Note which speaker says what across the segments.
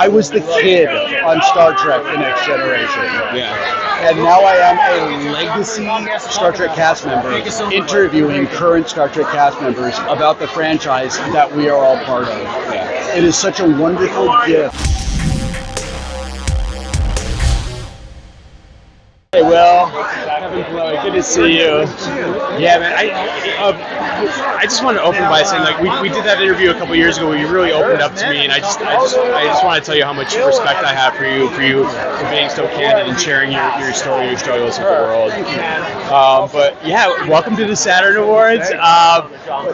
Speaker 1: I was the kid on Star Trek: The Next Generation.
Speaker 2: Yeah.
Speaker 1: And now I am a legacy Star Trek cast member interviewing current Star Trek cast members about the franchise that we are all part of.
Speaker 2: Yeah.
Speaker 1: It is such a wonderful gift.
Speaker 2: Hey, Will. Kevin Chloe, good to see you. Yeah, man. I just want to open by saying, like, we did that interview a couple years ago where you really opened up to me, and I just want to tell you how much respect I have for you for being so candid and sharing your story, your struggles with the world. But yeah, welcome to the Saturn Awards.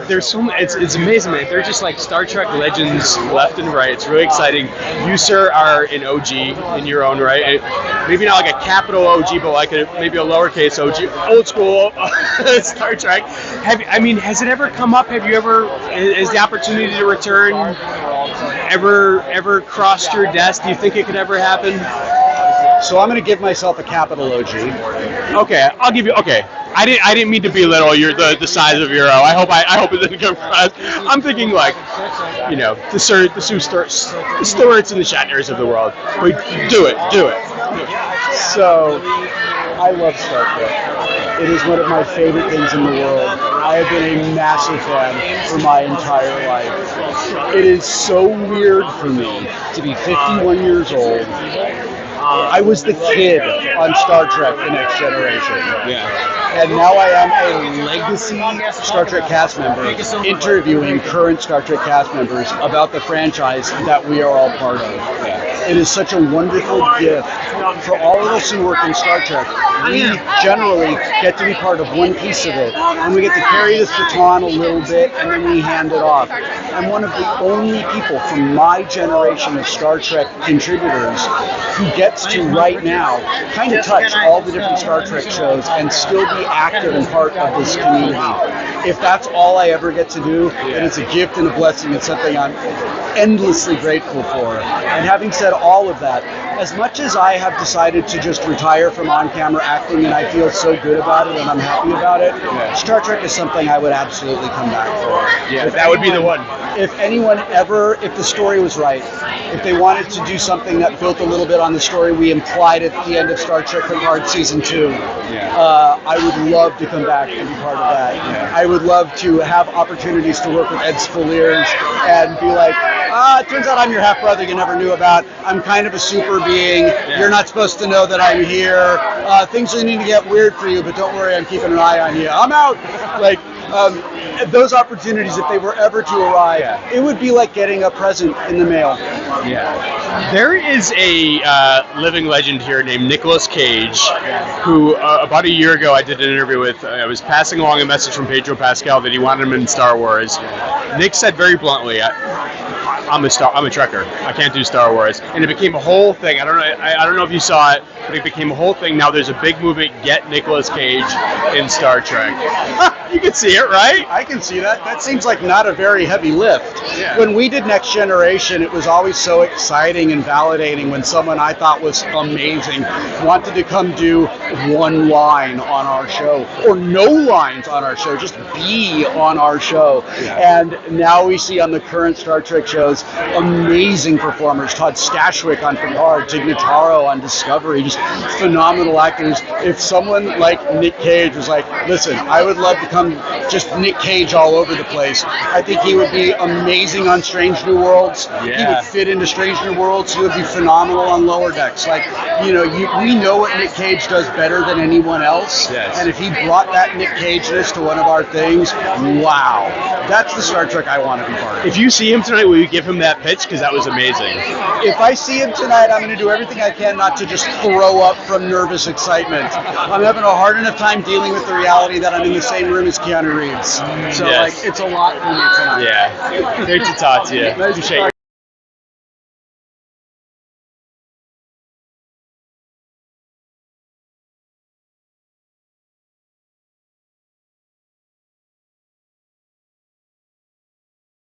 Speaker 2: There's so it's amazing, man. They're just like Star Trek legends left and right. It's really exciting. You, sir, are an OG in your own right. Maybe not like a capital OG, but like maybe a lowercase OG, old school Star Trek. Has it ever come up? Has the opportunity to return ever crossed your desk? Do you think it could ever happen?
Speaker 1: So I'm going to give myself a capital OG.
Speaker 2: Okay, I'll give you. Okay, I didn't mean to belittle the size of your O. I hope it didn't come across. I'm thinking like, the Stewarts and the Shatners of the world. But do it.
Speaker 1: So I love Star Trek. It is one of my favorite things in the world. I have been a massive fan for my entire life. It is so weird for me to be 51 years old. I was the kid on Star Trek: The Next Generation.
Speaker 2: Yeah.
Speaker 1: And now I am a legacy Star Trek cast member interviewing current Star Trek cast members about the franchise that we are all part of.
Speaker 2: Yeah.
Speaker 1: It is such a wonderful gift for all of us who work in Star Trek. We generally get to be part of one piece of it, and we get to carry this baton a little bit, and then we hand it off. I'm one of the only people from my generation of Star Trek contributors who gets to right now kind of touch all the different Star Trek shows and still be active and part of this community. If that's all I ever get to do, then it's a gift and a blessing. It's something I'm endlessly grateful for. And having said all of that, as much as I have decided to just retire from on-camera acting and I feel so good about it and I'm happy about it, Star Trek is something I would absolutely come back for.
Speaker 2: Yeah, that would be the one.
Speaker 1: If anyone ever, if the story was right, if they wanted to do something that built a little bit on the story we implied at the end of Star Trek Picard Season 2, I would love to come back and be part of that.
Speaker 2: Yeah.
Speaker 1: I would love to have opportunities to work with Ed Spaliers and be like, it turns out I'm your half-brother you never knew about. I'm kind of a super being.
Speaker 2: Yeah.
Speaker 1: You're not supposed to know that I'm here. Things are going to get weird for you, but don't worry, I'm keeping an eye on you. I'm out. Like, those opportunities, if they were ever to arrive, it would be like getting a present in the mail.
Speaker 2: Yeah. There is a living legend here named Nicolas Cage, who about a year ago I did an interview with. I was passing along a message from Pedro Pascal that he wanted him in Star Wars. Nick said very bluntly, I'm a Trekker. I can't do Star Wars. And it became a whole thing. I don't know if you saw it, but it became a whole thing. Now there's a big movement, get Nicolas Cage in Star Trek. You can see it, right?
Speaker 1: I can see that. That seems like not a very heavy lift.
Speaker 2: Yeah.
Speaker 1: When we did Next Generation, it was always so exciting and validating when someone I thought was amazing wanted to come do one line on our show, or no lines on our show, just be on our show.
Speaker 2: Yeah.
Speaker 1: And now we see on the current Star Trek shows amazing performers. Todd Stashwick on Picard, Tig Notaro on Discovery, just phenomenal actors. If someone like Nick Cage was like, listen, I would love to come just Nick Cage all over the place, I think he would be amazing on Strange New Worlds.
Speaker 2: Yeah.
Speaker 1: He would fit into Strange New Worlds. He would be phenomenal on Lower Decks. Like, we know what Nick Cage does better than anyone else.
Speaker 2: Yes.
Speaker 1: And if he brought that Nick Cage-ness to one of our things, wow. That's the Star Trek I want to be part of.
Speaker 2: If you see him tonight, will you give him that pitch? Because that was amazing.
Speaker 1: If I see him tonight, I'm going to do everything I can not to just throw up from nervous excitement. I'm having a hard enough time dealing with the reality that I'm in the same room as Keanu Reeves. So,
Speaker 2: Yes.
Speaker 1: it's a lot for me tonight.
Speaker 2: Yeah. Great to talk to you.
Speaker 1: Nice to
Speaker 2: Appreciate